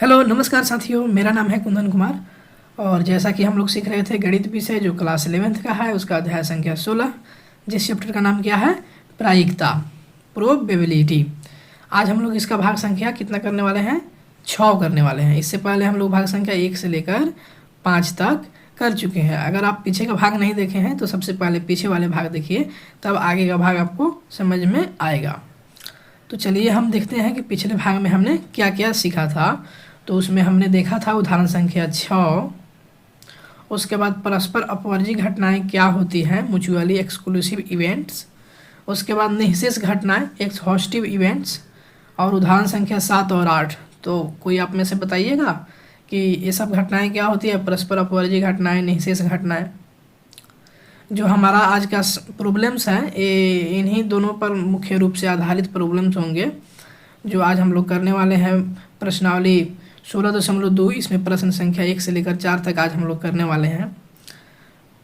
Hello नमस्कार साथियों, मेरा नाम है कुंदन कुमार। और जैसा कि हम लोग सीख रहे थे गणित विषय जो क्लास 11th का है, उसका अध्याय संख्या 16, जिस चैप्टर का नाम क्या है, प्रायिकता, प्रोबेबिलिटी। आज हम लोग इसका भाग संख्या कितना करने वाले हैं, 6 करने वाले हैं। इससे पहले हम लोग भाग संख्या 1 से लेकर 5 तक कर चुके हैं। अगर आप पीछे का भाग नहीं देखे हैं तो सबसे पहले पीछे वाले भाग देखिए, तब आगे का भाग आपको समझ में आएगा। तो चलिए हम देखते हैं कि पिछले भाग में हमने क्या क्या सीखा था। तो उसमें हमने देखा था उदाहरण संख्या 6, उसके बाद परस्पर अपवर्जी घटनाएं क्या होती हैं, म्यूचुअली एक्सक्लूसिव इवेंट्स, उसके बाद निःशेष घटनाएं, एक्सहॉस्टिव इवेंट्स, और उदाहरण संख्या 7 और 8। तो कोई आप में से बताइएगा कि ये सब घटनाएं क्या होती है, परस्पर अपवर्जी घटनाएं, निःशेष घटनाएं। जो हमारा आज का प्रॉब्लम्स हैं ये इन्हीं दोनों पर मुख्य रूप से आधारित प्रॉब्लम्स होंगे जो आज हम लोग करने वाले हैं। प्रश्नावली 16.2, इसमें प्रश्न संख्या 1 से लेकर 4 तक आज हम लोग करने वाले हैं।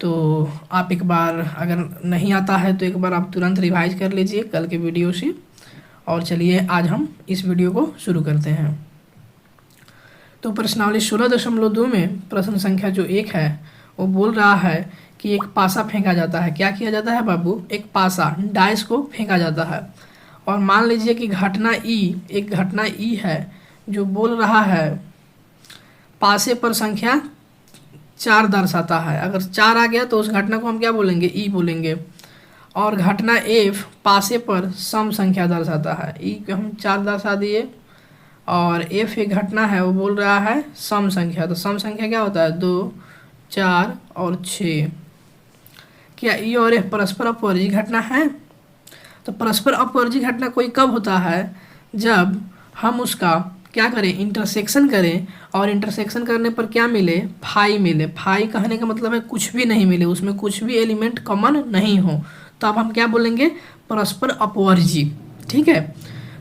तो आप एक बार, अगर नहीं आता है तो एक बार आप तुरंत रिवाइज कर लीजिए कल के वीडियो से। और चलिए आज हम इस वीडियो को शुरू करते हैं। तो प्रश्नावली 16.2 में प्रश्न संख्या जो 1 है वो बोल रहा है कि एक पासा फेंका जाता है। क्या किया जाता है बाबू, एक पासा, डाइस को फेंका जाता है। और मान लीजिए कि घटना ई, एक घटना ई है जो बोल रहा है पासे पर संख्या 4 दर्शाता है। अगर 4 आ गया तो उस घटना को हम क्या बोलेंगे, ई बोलेंगे। और घटना एफ पासे पर सम संख्या दर्शाता है। ई को हम 4 दर्शा दिए, और एफ एक घटना है वो बोल रहा है सम संख्या। तो सम संख्या क्या होता है, 2, 4 और 6। क्या ई और एफ परस्पर अपवर्जी घटना है? तो परस्पर अपवर्जी घटना कोई कब होता है, जब हम उसका क्या करें, इंटरसेक्शन करें, और इंटरसेक्शन करने पर क्या मिले, फाई मिले। फाई कहने का मतलब है कुछ भी नहीं मिले, उसमें कुछ भी एलिमेंट कॉमन नहीं हो, तो अब हम क्या बोलेंगे, परस्पर अपवर्जी। ठीक है।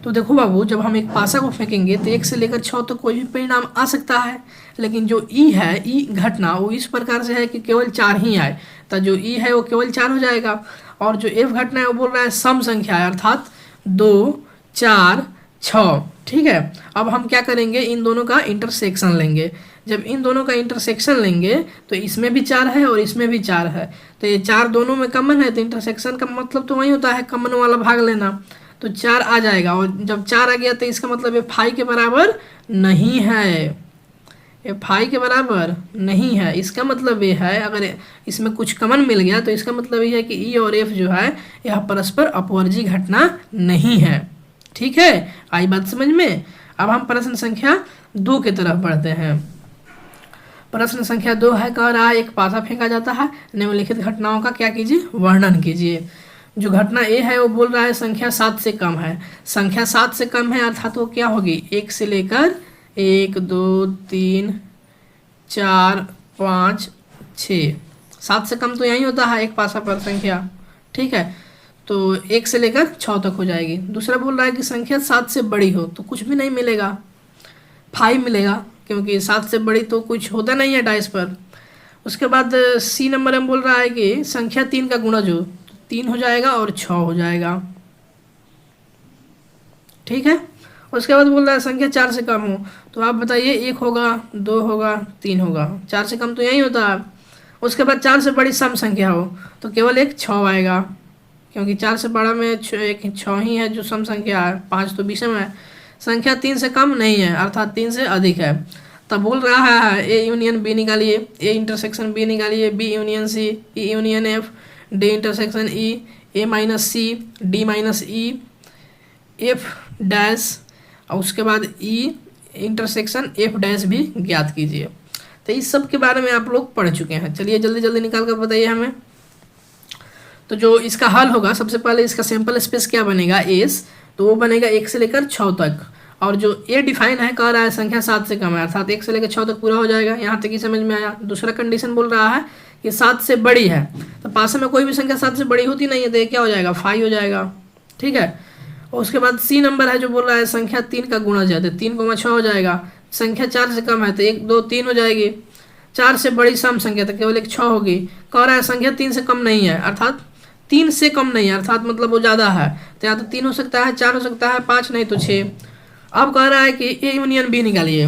तो देखो बाबू, जब हम एक पासा को फेंकेंगे तो 1 से लेकर 6 तक कोई भी परिणाम आ सकता है, लेकिन जो ई है, ई घटना, वो इस प्रकार से है कि केवल 4 ही आए, तो जो ई है वो केवल 4 हो जाएगा। और जो एफ घटना है वो बोल रहा है सम संख्या है, अर्थात 2, 4, 6। ठीक है। अब हम क्या करेंगे, इन दोनों का इंटरसेक्शन लेंगे। जब इन दोनों का इंटरसेक्शन लेंगे तो इसमें भी 4 है और इसमें भी 4 है, तो ये 4 दोनों में कॉमन है, तो इंटरसेक्शन का मतलब तो वही होता है कॉमन वाला भाग लेना। तो 4 आ जाएगा, और जब 4 आ गया तो इसका मतलब ये फाई के बराबर नहीं है, ये फाई के बराबर नहीं है। इसका मतलब ये है, अगर इसमें कुछ कॉमन मिल गया तो इसका मतलब ये है कि ई और एफ जो है यह परस्पर अपवर्जी घटना नहीं है। ठीक है, आई बात समझ में। अब हम प्रश्न संख्या 2 की तरफ बढ़ते हैं। प्रश्न संख्या 2 है, कह रहा है एक पासा फेंका जाता है, निम्नलिखित घटनाओं का क्या कीजिए, वर्णन कीजिए। जो घटना ए है वो बोल रहा है संख्या 7 से कम है। संख्या 7 से कम है अर्थात वो क्या होगी, 1 से लेकर 1, 2, 3, 4, 5, 6। 7 से कम तो यही होता है एक पासा पर संख्या। ठीक है, तो 1 से लेकर 6 तक हो जाएगी। दूसरा बोल रहा है कि संख्या 7 से बड़ी हो, तो कुछ भी नहीं मिलेगा, 5 मिलेगा, क्योंकि 7 से बड़ी तो कुछ होता नहीं है डाइस पर। उसके बाद सी नंबर में बोल रहा है कि संख्या 3 का गुणज हो, 3 हो जाएगा और 6 हो जाएगा। ठीक है। उसके बाद बोल रहा है संख्या 4 से कम हो, तो आप बताइए 1 होगा, 2 होगा, 3 होगा, 4 से कम तो यही होता है। उसके बाद 4 से बड़ी सम संख्या हो तो केवल एक 6 आएगा, क्योंकि 4 से बड़ा में एक 6 ही है जो सम संख्या है, 5 तो विषम है। संख्या 3 से कम नहीं है अर्थात 3 से अधिक है। तब बोल रहा है ए यूनियन बी निकालिए, ए इंटरसेक्शन बी निकालिए, B union C, E union F, D intersection E, A minus C, D minus E, F dash, और उसके बाद ई इंटरसेक्शन एफ डैश भी ज्ञात कीजिए। तो इस सब के बारे में आप लोग पढ़ चुके हैं। चलिए जल्दी जल्दी निकाल कर बताइए हमें। तो जो इसका हल होगा, सबसे पहले इसका सैंपल स्पेस क्या बनेगा, एस, तो वो बनेगा 1 से लेकर 6 तक। और जो ए डिफाइन है, कह रहा है संख्या 7 से कम है, अर्थात 1 से लेकर 6 तक पूरा हो जाएगा। यहाँ तक ही समझ में आया। दूसरा कंडीशन बोल रहा है कि 7 से बड़ी है, तो पास में कोई भी संख्या 7 से बड़ी होती नहीं है, तो ये क्या हो जाएगा, 5 हो जाएगा। ठीक है। और उसके बाद सी नंबर है जो बोल रहा है संख्या 3 का गुणज है, तो 3 को 6 हो जाएगा। संख्या 4 से कम है तो 1, 2, 3 हो जाएगी। 4 से बड़ी सम संख्या तो केवल एक 6 होगी। कह रहा है संख्या 3 से कम नहीं है, अर्थात 3 से कम नहीं है, अर्थात मतलब वो ज़्यादा है, तो या तो 3 हो सकता है, 4 हो सकता है, 5 नहीं तो 6। अब कह रहा है कि ए यूनियन बी निकालिए।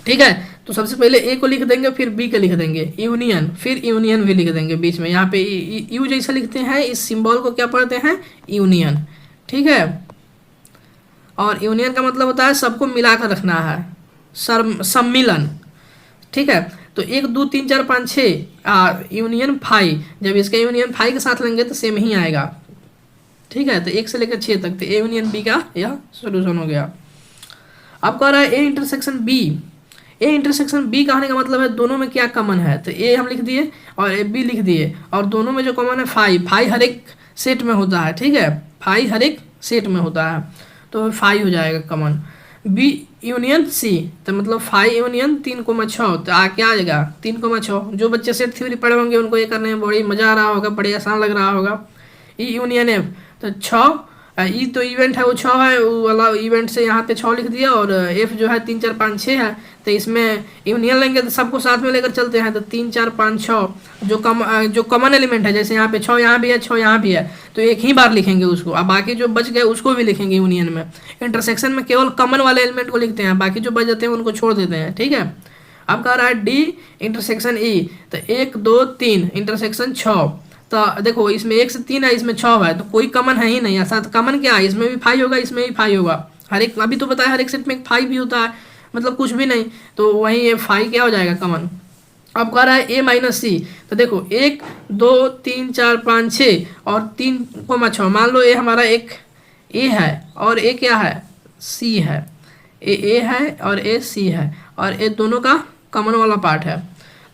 ठीक है। तो सबसे पहले ए को लिख देंगे, फिर बी को लिख देंगे, यूनियन, फिर यूनियन भी लिख देंगे बीच में। यहाँ पे यू जैसा लिखते हैं, इस सिंबल को क्या पढ़ते हैं, यूनियन। ठीक है। और यूनियन का मतलब होता है सबको मिलाकर रखना है, सम्मिलन। ठीक है। तो 1 2 3 4 5 6 यूनियन 5, जब इसका यूनियन 5 के साथ लेंगे तो सेम ही आएगा। ठीक है। तो 1 से लेकर 6 तक, तो ए यूनियन बी का यह सोल्यूशन हो गया। अब कह रहा है A intersection B. A intersection B कहने का मतलब है दोनों में क्या कॉमन है, तो ए हम लिख दिए और ए बी लिख दिए, और दोनों में जो कॉमन है 5, 5 हर एक सेट में होता है। ठीक है। 5 हर एक सेट में होता है, तो 5 हो जाएगा कॉमन। बी यूनियन सी, तो मतलब 5 यूनियन 3,6, तो क्या आ जाएगा 3,6। जो बच्चे सेट थ्योरी पढ़े होंगे उनको ये करने में बड़ी मज़ा आ रहा होगा, बड़ी आसान लग रहा होगा। ई यूनियन एफ, तो 6, ई तो इवेंट है वो 6 है, वो वाला इवेंट से यहाँ पे 6 लिख दिया, और एफ जो है 3 4 5 6 है, तो इसमें यूनियन लेंगे तो सबको साथ में लेकर चलते हैं, तो 3 4 5 6 जो कॉमन एलिमेंट है, जैसे यहाँ पे 6 यहाँ भी है 6 यहाँ भी है, तो एक ही बार लिखेंगे उसको, अब बाकी जो बच गए उसको भी लिखेंगे यूनियन में। इंटरसेक्शन में केवल कॉमन वाले एलिमेंट को लिखते हैं, बाकी जो बच जाते हैं उनको छोड़ देते हैं। ठीक है। अब कह रहा है डी इंटरसेक्शन ई, तो 1 2 3 इंटरसेक्शन 6, तो देखो इसमें 1 से 3 है, इसमें 6 है, तो कोई कॉमन है ही नहीं। ऐसा कॉमन क्या है, इसमें भी 5 होगा, इसमें भी 5 होगा, हर एक अभी तो बताया हर एक सेट में 5 भी होता है, मतलब कुछ भी नहीं, तो वहीं ये 5 क्या हो जाएगा कॉमन। अब कह रहा है ए माइनस सी, तो देखो 1 2 3 4 5 6 और 3,6, मान लो ए हमारा एक ए है और ए क्या है, सी है, ए है और ए सी है, और ए दोनों का कॉमन वाला पार्ट है।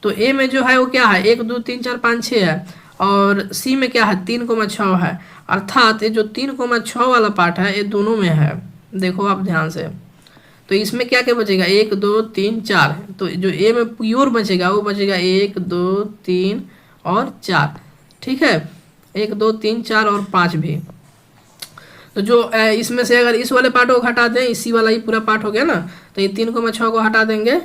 तो ए में जो है वो क्या है 1 2 3 4 5 6 है, और सी में क्या है 3,6 है, अर्थात ये जो 3,6 वाला पार्ट है ये दोनों में है। देखो आप ध्यान से, तो इसमें क्या क्या बचेगा 1 2 3 4, तो जो ए में प्योर बचेगा वो बचेगा 1 2 3 और 4। ठीक है। 1 2 3 4 और 5 भी। तो जो इसमें से अगर इस वाले पार्ट को हटा दें, इसी वाला ही पूरा पार्ट हो गया ना, तो ये 3,6 को हटा देंगे,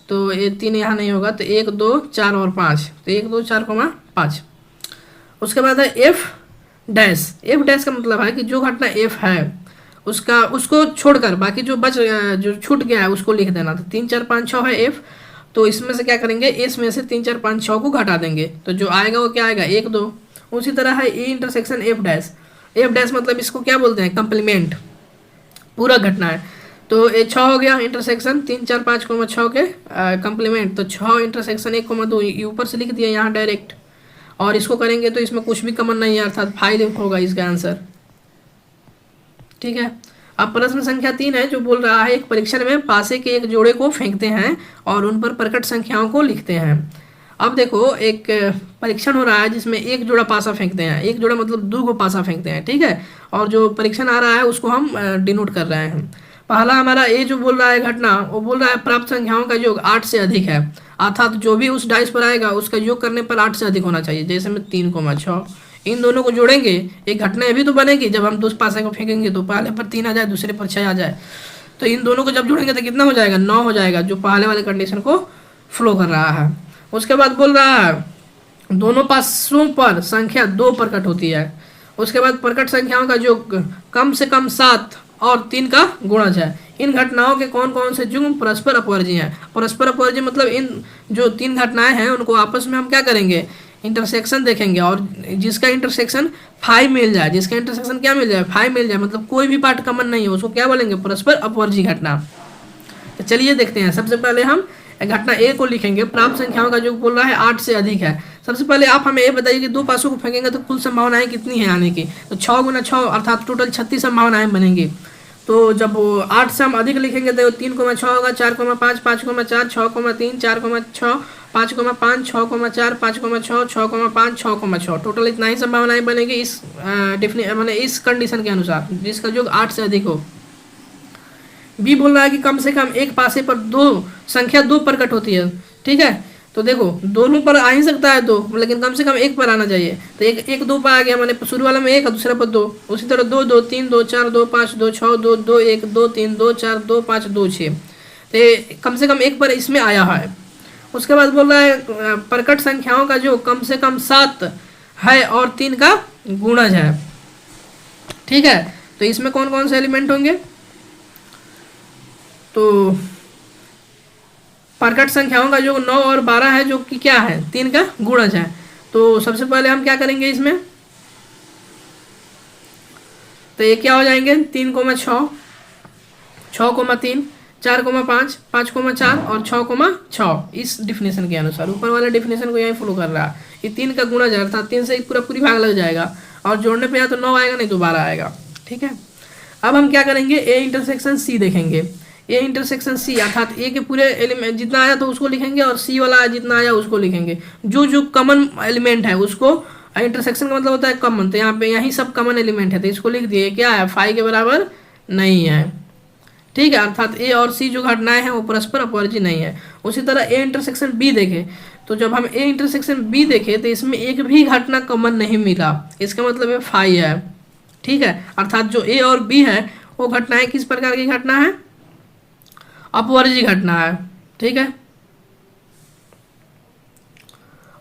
तो ये 3 यहाँ नहीं होगा, तो 1 2 4 और 5, तो 1 2 4, 5। उसके बाद है एफ डैश। एफ डैश का मतलब है कि जो घटना एफ है उसको छोड़कर बाकी जो जो छूट गया है उसको लिख देना। तो 3 4 5 6 है एफ, तो इसमें से क्या करेंगे, इस में से 3 4 5 6 को घटा देंगे, तो जो आएगा वो क्या आएगा 1 2। उसी तरह है E intersection F dash. F dash मतलब इसको क्या बोलते हैं, कंप्लीमेंट, पूरा घटना है। तो ये 6 हो गया इंटरसेक्शन 3 4 5 6 के कंप्लीमेंट, तो 6 इंटरसेक्शन 1,2 ऊपर से लिख दिया यहाँ डायरेक्ट, और इसको करेंगे तो इसमें कुछ भी कॉमन नहीं है, अर्थात 5 होगा इसका आंसर। ठीक है। अब प्रश्न संख्या 3 है, जो बोल रहा है एक परीक्षण में पासे के एक जोड़े को फेंकते हैं और उन पर प्रकट संख्याओं को लिखते हैं। अब देखो एक परीक्षण हो रहा है जिसमें एक जोड़ा पासा फेंकते हैं, एक जोड़ा मतलब 2 को पासा फेंकते हैं। ठीक है। और जो परीक्षण आ रहा है उसको हम डिनोट कर रहे हैं। पहला हमारा ए जो बोल रहा है घटना, वो बोल रहा है प्राप्त संख्याओं का योग 8 से अधिक है, अर्थात जो भी उस डाइस पर आएगा उसका योग करने पर 8 से अधिक होना चाहिए। जैसे में 3,6, इन दोनों को जोड़ेंगे एक घटना ये भी तो बनेगी, जब हम 2 पासे को फेंकेंगे तो पहले पर 3 आ जाए, दूसरे पर 6 आ जाए, तो इन दोनों को जब जोड़ेंगे तो कितना हो जाएगा 9 हो जाएगा, जो पहले वाले कंडीशन को फ्लो कर रहा है। उसके बाद बोल रहा है दोनों पासों पर संख्या 2 प्रकट होती है। उसके बाद प्रकट संख्याओं का योग कम से कम 7 और 3 का गुणज है। इन घटनाओं के कौन कौन से जुग्म परस्पर अपवर्जी हैं। परस्पर अपवर्जी मतलब इन जो 3 घटनाएं हैं उनको आपस में हम क्या करेंगे, इंटरसेक्शन देखेंगे, और जिसका इंटरसेक्शन 5 मिल जाए, जिसका इंटरसेक्शन क्या मिल जाए 5 मिल जाए, मतलब कोई भी पार्ट कॉमन नहीं है, उसको क्या बोलेंगे, परस्पर अपवर्जी घटना। तो चलिए देखते हैं। सबसे पहले हम घटना ए को लिखेंगे, प्राप्त संख्याओं का जो बोल रहा है 8 से अधिक है। सबसे पहले आप हमें ये बताइए कि 2 पासों को फेंकेंगे तो कुल संभावनाएं कितनी है आने की, तो 6 गुना 6 अर्थात टोटल 36 संभावनाएं बनेंगी। तो जब 8 से हम अधिक लिखेंगे तो 3,6 होगा, 4,5 5,4 6,3 4,6 5,5 6,4 5,6 6,5 6,6, टोटल इतना ही संभावनाएं बनेगी इस मैंने इस कंडीशन के अनुसार जिसका योग 8 से अधिक हो। बी बोल रहा है कि कम से कम एक पासे पर संख्या 2 प्रकट होती है। ठीक है। तो देखो दोनों पर आ ही सकता है 2, लेकिन कम से कम एक पर आना चाहिए, तो एक 2 पर आ गया, मैंने शुरू वाला में 1 और दूसरे पर 2। उसी तरह 2 2 3 2 4 2 5 2 6 2 2 1 2 3 2 4 2 5 2 6, तो कम से कम एक पर इसमें आया है। उसके बाद बोल रहा है प्रकट संख्याओं का जो कम से कम 7 है और 3 का गुणज है। ठीक है। तो इसमें कौन कौन से एलिमेंट होंगे, तो प्रकट संख्याओं का जो 9 और 12 है, जो कि क्या है 3 का गुणज है। तो सबसे पहले हम क्या करेंगे इसमें, तो ये क्या हो जाएंगे 3,6, 6,3, 4,5, 5,4 और 6,6। इस डिफिनेशन के अनुसार ऊपर वाले डिफिनेशन को यही फॉलो कर रहा है। ये 3 का गुणज है, अर्थात 3 से पूरी भाग लग जाएगा और जोड़ने पे या तो 9 आएगा नहीं तो 12 आएगा। ठीक है, अब हम क्या करेंगे, ए इंटरसेक्शन सी देखेंगे। ए इंटरसेक्शन सी अर्थात ए के पूरे एलिमेंट जितना आया तो उसको लिखेंगे और सी वाला जितना आया उसको लिखेंगे। जो जो कॉमन एलिमेंट है उसको, इंटरसेक्शन का मतलब होता है कॉमन, तो यहाँ पे यही सब कॉमन एलिमेंट है तो इसको लिख दिए, क्या है 5 के बराबर नहीं है। ठीक है, अर्थात ए और सी जो घटनाएं हैं वो परस्पर अपवर्जी नहीं है। उसी तरह ए इंटरसेक्शन बी देखे, तो जब हम ए इंटरसेक्शन बी देखे तो इसमें एक भी घटना कॉमन नहीं मिला, इसका मतलब है 5 है। ठीक है, अर्थात जो ए और बी है वो घटनाएं किस प्रकार की घटना है, अपवर्जी घटना है। ठीक है,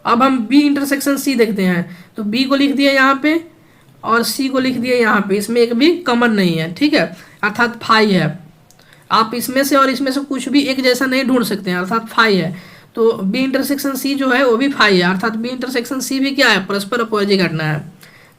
अब हम बी इंटरसेक्शन सी देखते हैं, तो बी को लिख दिया यहाँ पे और सी को लिख दिया यहाँ पे, इसमें एक भी कॉमन नहीं है। ठीक है, अर्थात 5 है। आप इसमें से और इसमें से कुछ भी एक जैसा नहीं ढूंढ सकते हैं, अर्थात 5 है। तो बी इंटरसेक्शन सी जो है वो भी 5 है, अर्थात बी इंटरसेक्शन सी भी क्या है, परस्पर अपवर्जी घटना है।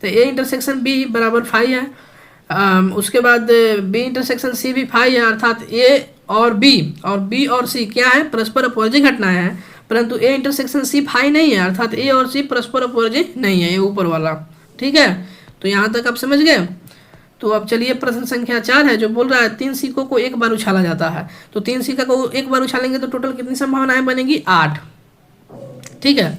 तो ए इंटरसेक्शन बी बराबर 5 है। उसके बाद बी इंटरसेक्शन सी भी 5 है, अर्थात ए और बी और सी क्या है, परस्पर अपवर्जी घटना है। परंतु ए इंटरसेक्शन सी 5 नहीं है, अर्थात ए और सी परस्पर अपवर्जी नहीं है, ये ऊपर वाला। ठीक है, तो यहाँ तक आप समझ गए। तो अब चलिए प्रश्न संख्या 4 है, जो बोल रहा है 3 सिक्कों को एक बार उछाला जाता है। तो 3 सिक्का को एक बार उछालेंगे तो टोटल कितनी संभावनाएं बनेगी, 8। ठीक है,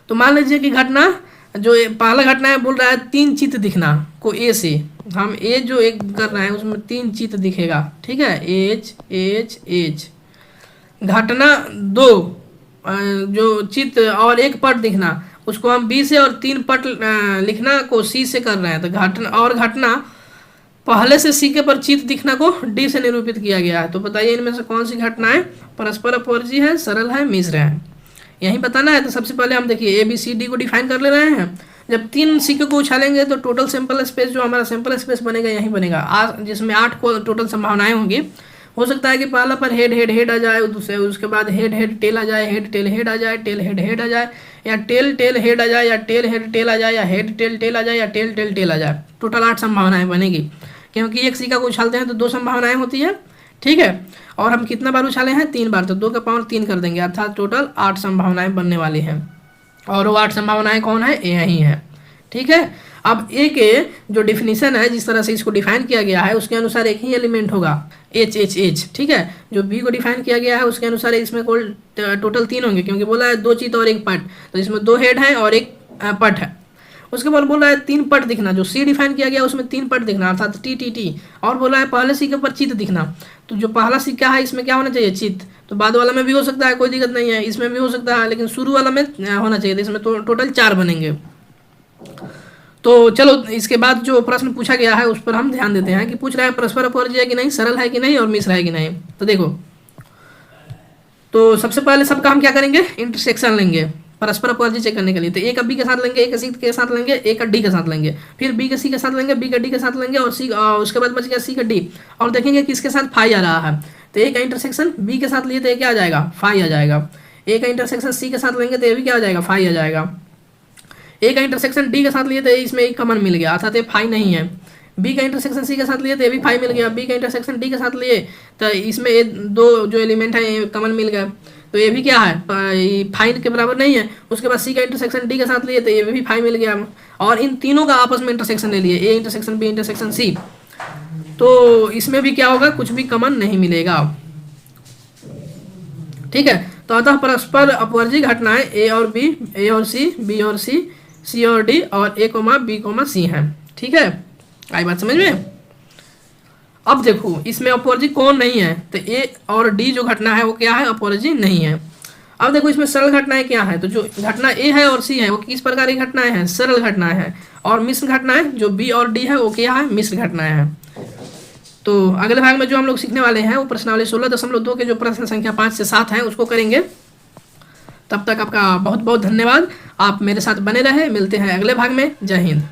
तो मान लीजिए कि घटना जो पहला घटना है बोल रहा है 3 चित्त दिखना को ए से, हम ए जो एक कर रहे हैं उसमें 3 चित्त दिखेगा। ठीक है, एच एच एच। घटना 2 जो चित्त और एक पट दिखना, उसको हम बी से, और 3 पट लिखना को सी से कर रहे हैं। तो घटना पहले से सी के पर चित्त दिखना को डी से निरूपित किया गया है। तो बताइए इनमें से कौन सी घटनाएं परस्पर अपवर्जी है, सरल है, मिश्र है, यही बताना है। तो सबसे पहले हम देखिए ए बी सी डी को डिफाइन कर ले रहे हैं। जब 3 सिक्के को उछालेंगे तो टोटल सैंपल स्पेस जो हमारा सैंपल स्पेस बनेगा यही बनेगा, जिसमें 8 को टोटल संभावनाएं होंगी। हो सकता है कि पहला पर हेड हेड हेड आ जाए, दूसरे उसके बाद हेड हेड टेल आ जाए, हेड टेल हेड आ जाए, टेल हेड हेड आ जाए, या टेल टेल हेड आ जाए, या टेल हेड टेल आ जाए, या हेड टेल टेल आ जाए, या टेल टेल टेल आ जाए। टोटल 8 संभावनाएं बनेगी, क्योंकि एक सिक्का को उछालते हैं तो 2 संभावनाएं होती है। ठीक है, और हम कितना बार उछाले हैं, 3 बार, तो 2 का पावर 3 कर देंगे, अर्थात टोटल 8 संभावनाएं बनने वाली हैं। और वो 8 संभावनाएं कौन है, ए ही है। ठीक है, अब ए के जो डिफिनीशन है, जिस तरह से इसको डिफाइन किया गया है उसके अनुसार एक ही एलिमेंट होगा, एच एच एच। ठीक है, जो बी को डिफाइन किया गया है उसके अनुसार इसमें टोटल 3 होंगे, क्योंकि बोला है 2 चित्त और एक पट, तो इसमें 2 हेड है और एक पट है। उसके बाद बोला है 3 पट दिखना, जो सी डिफाइन किया गया उसमें 3 पट दिखना, अर्थात टी टी टी। और बोला है पहले सिक्के पर चित्त दिखना, तो जो पहला सिक्का है इसमें क्या होना चाहिए, चित्त। तो बाद वाला में भी हो सकता है, कोई दिक्कत नहीं है, इसमें भी हो सकता है, लेकिन शुरू वाला में होना चाहिए। तो इसमें टोटल 4 बनेंगे। तो चलो इसके बाद जो प्रश्न पूछा गया है उस पर हम ध्यान देते हैं कि पूछ रहा है परस्पर अपवर्जी है कि नहीं, सरल है कि नहीं, और मिश्र है कि नहीं। तो देखो, तो सबसे पहले सबका हम क्या करेंगे, इंटरसेक्शन लेंगे परस्पर अपवर्जी चेक करने के लिए। तो ए का बी के साथ लेंगे, ए का सी के साथ लेंगे, ए का डी के साथ लेंगे, फिर बी का सी के साथ लेंगे, बी का डी के साथ लेंगे, और सी उसके बाद बच गया सी का डी, और देखेंगे किसके साथ 5 आ रहा है। तो ए का इंटरसेक्शन बी के साथ लिए तो ये क्या आ जाएगा, 5 आ जाएगा। ए का इंटरसेक्शन सी के साथ लेंगे तो ये भी क्या आ जाएगा, 5 आ जाएगा। ए का इंटरसेक्शन डी के साथ लिए तो इसमें एक कॉमन मिल गया, अर्थात ये 5 नहीं है। बी का इंटरसेक्शन सी के साथ लिए तो ये भी 5 मिल गया। बी का इंटरसेक्शन डी के साथ लिए तो इसमें ये 2 जो एलिमेंट है ये कॉमन मिल गया, तो ये भी क्या है, 5 के बराबर नहीं है। उसके बाद सी का इंटरसेक्शन डी के साथ लिए तो ये भी 5 मिल गया, और इन तीनों का आपस में इंटरसेक्शन ले लिए, A intersection B intersection C, तो इसमें भी क्या होगा, कुछ भी कॉमन नहीं मिलेगा। ठीक है, तो अतः परस्पर अपवर्जी घटनाएं ए और बी, ए और सी, बी और सी, सी और डी, और ए कोमा बी कोमा सी हैं। ठीक है, आई बात समझ में। अब देखो इसमें अपवर्जी कौन नहीं है, तो ए और डी जो घटना है वो क्या है, अपवर्जी नहीं है। अब देखो इसमें सरल घटनाएं क्या है, तो जो घटना ए है और सी है वो किस प्रकार की घटनाएं हैं, सरल घटनाएं हैं। और मिश्र घटनाएं जो बी और डी है वो क्या है, मिश्र घटनाएं हैं। तो अगले भाग में जो हम लोग सीखने वाले हैं वो प्रश्नावली 16.2 के जो प्रश्न संख्या 5 से 7 है उसको करेंगे। तब तक आपका बहुत बहुत धन्यवाद, आप मेरे साथ बने रहे, मिलते हैं अगले भाग में। जय हिंद।